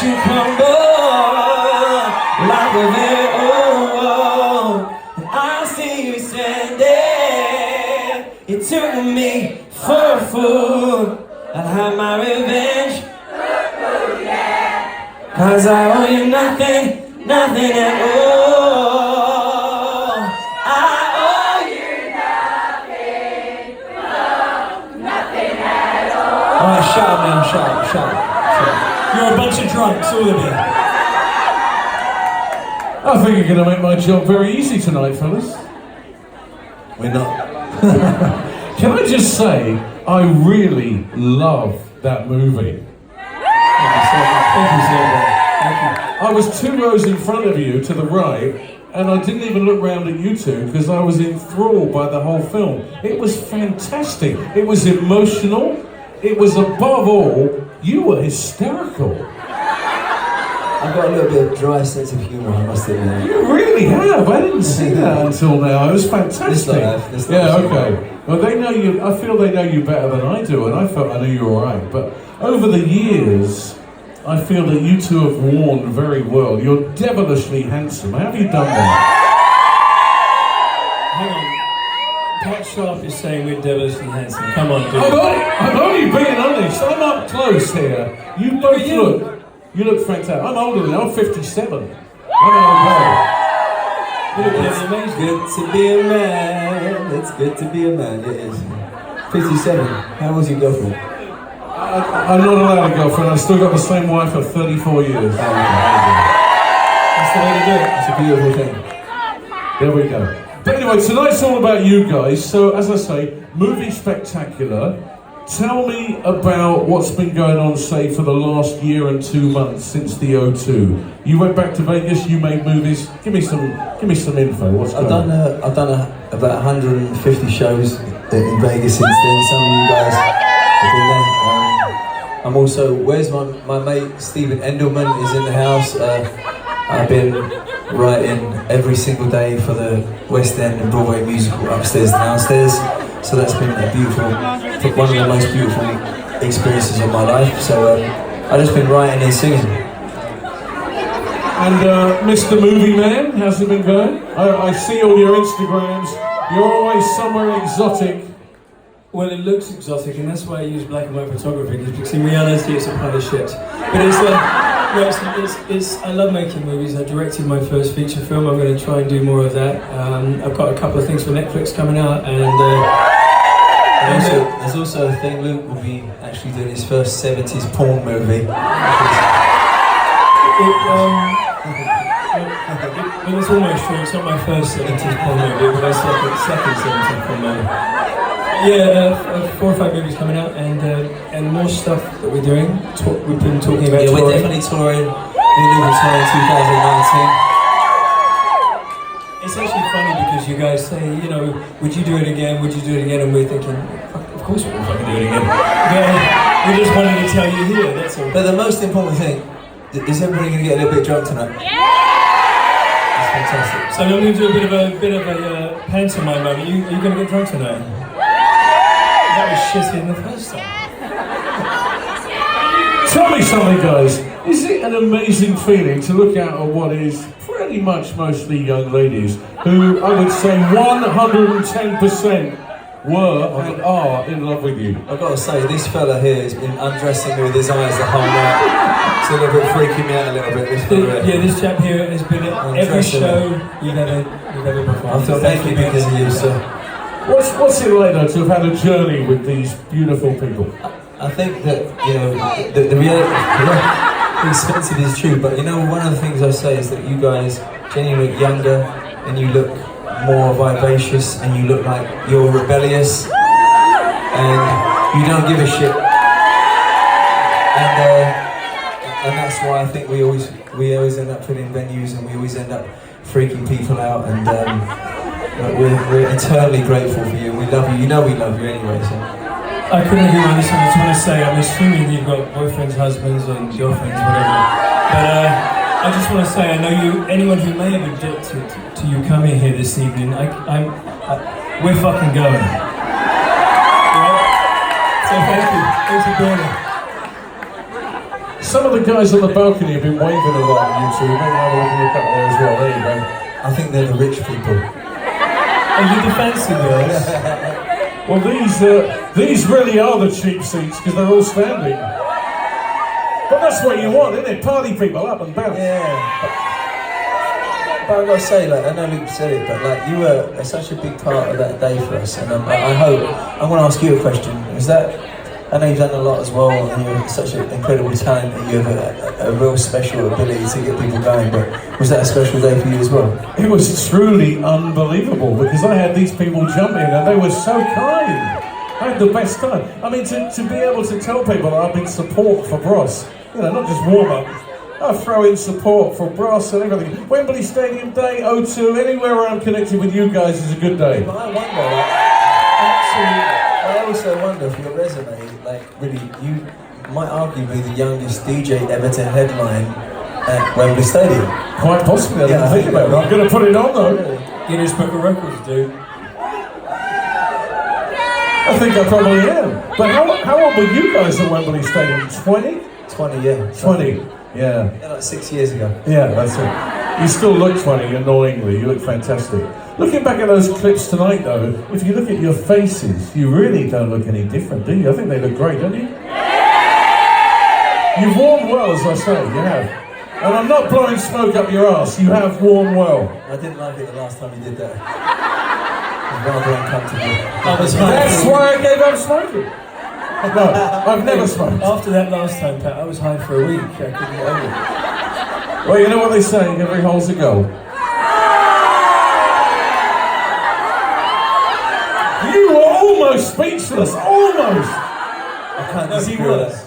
you crumble like a very old. And I see you standing. You took me for a fool. I'll have my revenge. Cause I owe you nothing, nothing at all. I owe you nothing at all. Alright, shut up now, shut up. You're a bunch of drunks, all of you. I think you're going to make my job very easy tonight, fellas. We're not. Can I just say, I really love that movie. Thank you so much. I was 2 rows in front of you to the right, and I didn't even look round at you two because I was enthralled by the whole film. It was fantastic. It was emotional. It was, above all, you were hysterical. I've got a little bit of dry sense of humour, I must admit. You really have. I didn't see that until now. It was fantastic. Yeah, okay. Well, they know you. I feel they know you better than I do, and I felt I knew you were all right. But over the years, I feel that you two have worn very well. You're devilishly handsome. How have you done that? Hang on. Pat Sharp is saying we're devilishly handsome. Come on, dude. I'm only being honest. I'm up close here. You both look. You look fantastic. I'm older than you. I'm 57. I'm an old guy. It's good to be a man. It's good to be a man. It is. 57. How old's your girlfriend? I'm not allowed a girlfriend. I've still got the same wife for 34 years. That's the way to do it. It's a beautiful thing. There we go. But anyway, tonight's all about you guys. So, as I say, movie spectacular. Tell me about what's been going on, say, for the last year and 2 months since the O2. You went back to Vegas. You made movies. Give me some info. What's going on? I've done about 150 shows in Vegas since then. Some of you guys have been there. I'm also, where's my mate Stephen Endelman is in the house. I've been writing every single day for the West End and Broadway musical upstairs and downstairs. So that's been a beautiful, one of the most beautiful experiences of my life. So I've just been writing and singing. And Mr. Movie Man, how's it been going? I see all your Instagrams. You're always somewhere exotic. Well, it looks exotic, and that's why I use black and white photography, because in reality it's a pile of shit. But I love making movies. I directed my first feature film. I'm going to try and do more of that. I've got a couple of things for Netflix coming out, and there's also a thing. Luke will be actually doing his first 70s porn movie. It's almost true. It's not my first 70s porn movie, but it's like the second 70s porn movie. Yeah, 4 or 5 movies coming out, and more stuff that we're doing. We've been talking about. Yeah, we're definitely touring. We're doing a tour in 2019. It's actually funny because you guys say, you know, would you do it again? Would you do it again? And we're thinking, of course we'll fucking do it again. Yeah, we just wanted to tell you here. That's all. But the most important thing is everybody going to get a little bit drunk tonight. Yeah. That's fantastic. So I'm going to do a bit of a pantomime moment. Are you going to get drunk tonight? That was shitty in the first time. Tell me something, guys. Is it an amazing feeling to look out at what is pretty much mostly young ladies who I would say 110% were and are in love with you? I've got to say, this fella here has been undressing me with his eyes the whole night. It's a little bit freaking me out a little bit. This chap here has been at every show you've ever performed. I feel thank you because of you, sir. What's it like though to have had a journey with these beautiful people? I think that, you know, the reality, expensive is true, but you know, one of the things I say is that you guys genuinely look younger and you look more vivacious and you look like you're rebellious and you don't give a shit. And that's why I think we always end up filling venues and we always end up freaking people out, and we're eternally grateful for you. We love you. You know we love you anyway. So. I couldn't agree more. Listen, I just want to say, I'm assuming you've got boyfriends, husbands, and girlfriends, whatever. But I just want to say, I know anyone who may have objected to you coming here this evening, we're fucking going. Right? So thank you. Thanks for doing it. Some of the guys on the balcony have been waving a lot on YouTube. Maybe have a look up there as well. There you go. I think they're the rich people. Are you the fancy girls? Well, these really are the cheap seats because they're all standing. But that's what you want, isn't it? Party people up and bounce. Yeah. But I've got to say, like, I know Luke said it, but like, you were such a big part of that day for us, and I hope, I want to ask you a question. Is that, I know you've done a lot as well, and you're such an incredible talent, and you have a real special ability to get people going, but was that a special day for you as well? It was truly unbelievable because I had these people jumping and they were so kind. I had the best time. I mean, to be able to tell people that I've been support for Bros, you know, not just warm up. I throw in support for Bros and everything. Wembley Stadium Day, O2, anywhere where I'm connected with you guys is a good day. But I wonder, like, absolutely. I also wonder for your resume, like, really, you might arguably be the youngest DJ ever to headline at Wembley Stadium. Quite possibly, I didn't think about it. I'm going to put it on though. Guinness Book of Records, dude. I think I probably am. But how old were you guys at Wembley Stadium? 20? 20, yeah. 20, yeah. Yeah, like 6 years ago. Yeah, that's it. You still look 20, annoyingly. You look fantastic. Looking back at those clips tonight, though, if you look at your faces, you really don't look any different, do you? I think they look great, don't you? You've worn well, as I say, you have. And I'm not blowing smoke up your ass, you have worn well. I didn't like it the last time you did that. It was rather uncomfortable. That's why I gave up smoking. No, I've never smoked. After that last time, Pat, I was high for a week. I couldn't get over it. Well, you know what they say, every hole's a goal. You were almost speechless, almost. I can't No, he disagree with was. that.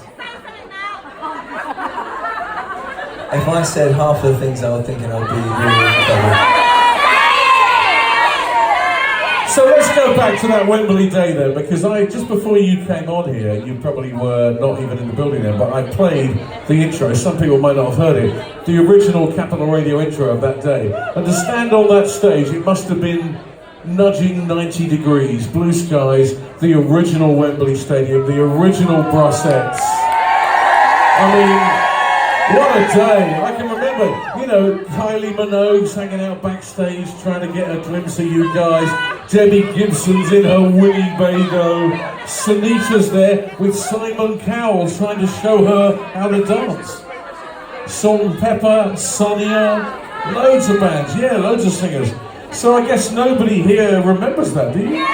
If I said half of the things I was thinking, I'd be really in trouble. So let's go back to that Wembley day then, because just before you came on here, you probably were not even in the building then, but I played the intro. Some people might not have heard it. The original Capital Radio intro of that day. And to stand on that stage, it must have been nudging 90 degrees, blue skies, the original Wembley Stadium, the original Brossettes. I mean, what a day. I can remember, you know, Kylie Minogue's hanging out backstage trying to get a glimpse of you guys. Debbie Gibson's in her Winnebago. Sunita's there with Simon Cowell trying to show her how to dance. Salt and Pepper, Sonia, loads of bands, yeah, loads of singers. So I guess nobody here remembers that, do you?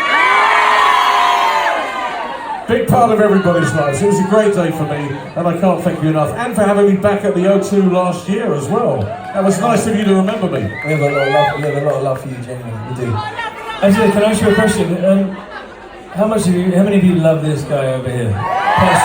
Big part of everybody's lives. It was a great day for me, and I can't thank you enough. And for having me back at the O2 last year as well. That was nice of you to remember me. We have a lot of love. We have a lot of love for you, genuinely. We do. Actually, can I ask you a question? How many of you love this guy over here? Pass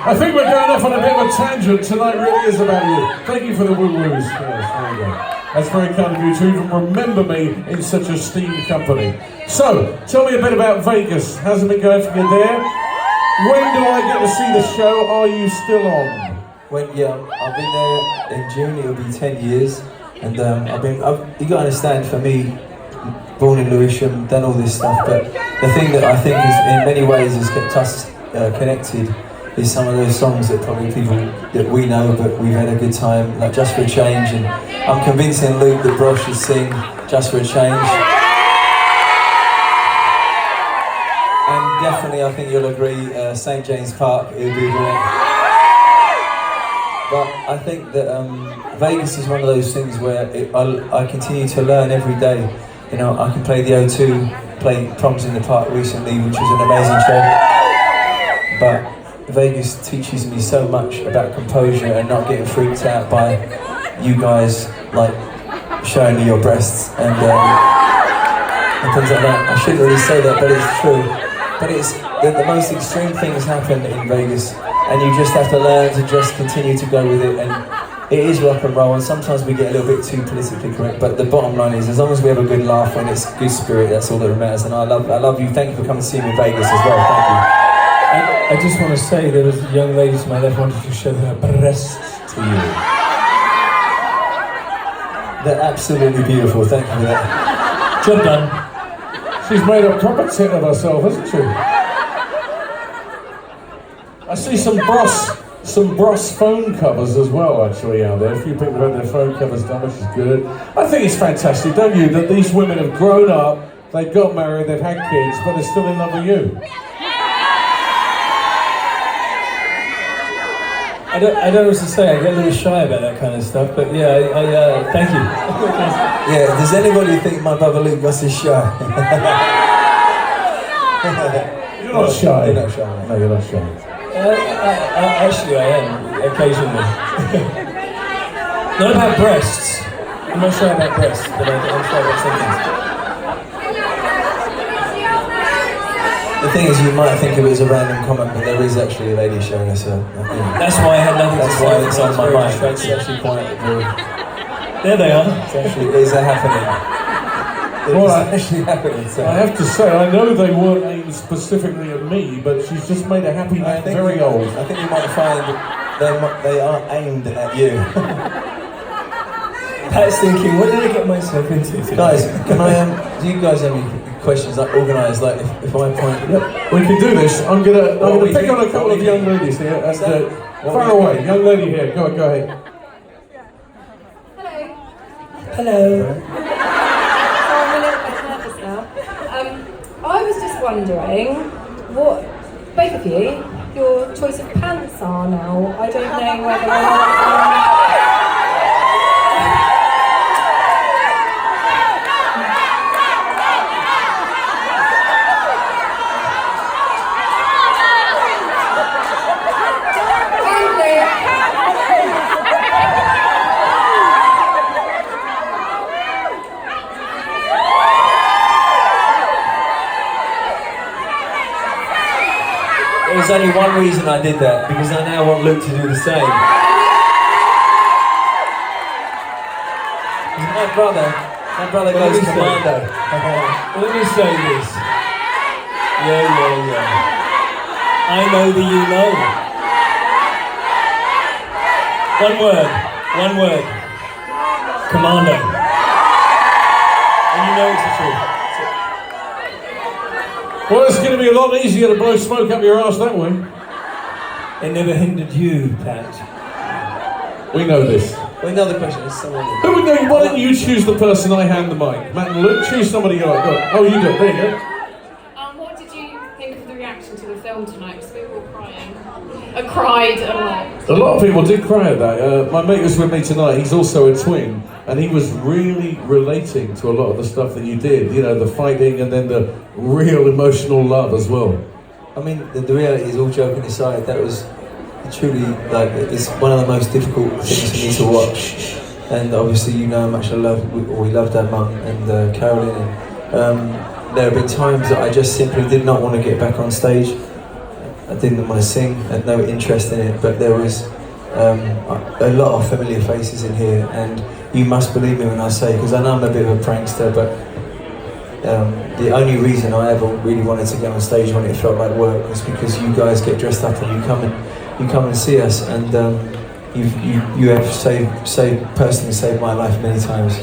I think we're going off on a bit of a tangent. Tonight really is about you. Thank you for the woo-woos. Yes, there you go. That's very kind of you to even remember me in such esteemed company. So, tell me a bit about Vegas. How's it been going for you there? When do I get to see the show? Are you still on? I've been there in June. It'll be 10 years, and you got to understand, for me, born in Lewisham, done all this stuff, but the thing that I think is, in many ways, has kept us connected is some of those songs that probably people that we know, but we've had a good time, like Just for a Change, and I'm convincing Luke that Bros should sing Just for a Change. And definitely, I think you'll agree, St. James Park, it would be great. But I think that Vegas is one of those things where I continue to learn every day. You know, I can play the O2, played Proms in the Park recently, which was an amazing show. But Vegas teaches me so much about composure and not getting freaked out by you guys, like, showing me your breasts and things like that. I shouldn't really say that, but it's true. But it's the most extreme things happen in Vegas, and you just have to learn to just continue to go with it. And it is rock and roll, and sometimes we get a little bit too politically correct, but the bottom line is, as long as we have a good laugh and it's good spirit, that's all that matters. And I love you. Thank you for coming to see me in Vegas as well. Thank you. I just want to say, there was a young lady to my left wanted to show her breasts to you. They're absolutely beautiful. Thank you for that. Job done. She's made a proper tit of herself, hasn't she? I see some Bros phone covers as well, actually, out there. A few people have had their phone covers done, which is good. I think it's fantastic, don't you, that these women have grown up, they've got married, they've had kids, but they're still in love with you. I don't know what to say. I get a little shy about that kind of stuff, but yeah, thank you. Yeah, does anybody think my brother Luke Goss is shy? You're not shy. You're not shy. No, you're not shy. Actually, I am, occasionally. Not about breasts. I'm not sure about breasts, but I'm sure about something. The thing is, you might think of it as a random comment, but there is actually a lady showing us a... That's why I had nothing to say. That's why it's on my mind. It's actually quite... There they are. Is that happening? Well, actually happening. So. I have to say, I know they weren't aimed specifically at me, but she's just made a happy man very old. I think you might find they are aimed at you. Pat's thinking, what did I get myself into today? Guys, can I do you guys have any questions like organised? Like if I point, we can do this. I'm gonna pick on a couple of young ladies here. And, far away, young lady here. Go ahead. Hello. So I'm a little bit nervous now. I was just wondering what both of you your choice of pants are now. I don't know whether or not. There's only one reason I did that, because I now want Luke to do the same. My brother goes commando. Let me say this. Yeah. I know that you know. One word. Commando. And you know it's the truth. Well, it's going to be a lot easier to blow smoke up your arse that way. It never hindered you, Pat. We know this. Well, another question is someone. Who would go? Why don't you choose the person I hand the mic? Matt and Luke, choose somebody you like. Go. Oh, you do it. There you go. What did you think of the reaction to the film tonight? Because we were all crying. I cried a lot. A lot of people did cry at that. My mate was with me tonight. He's also a twin, and he was really relating to a lot of the stuff that you did. You know, the fighting and then the real emotional love as well. I mean, the reality is, all joking aside, that was truly it's one of the most difficult things for me to watch. And obviously, you know how much we loved our mum and Caroline. And there have been times that I just simply did not want to get back on stage. I didn't want to sing, I had no interest in it, but there was a lot of familiar faces in here, and you must believe me when I say, because I know I'm a bit of a prankster, but the only reason I ever really wanted to get on stage when it felt like work was because you guys get dressed up and you come and see us, and you have personally saved my life many times.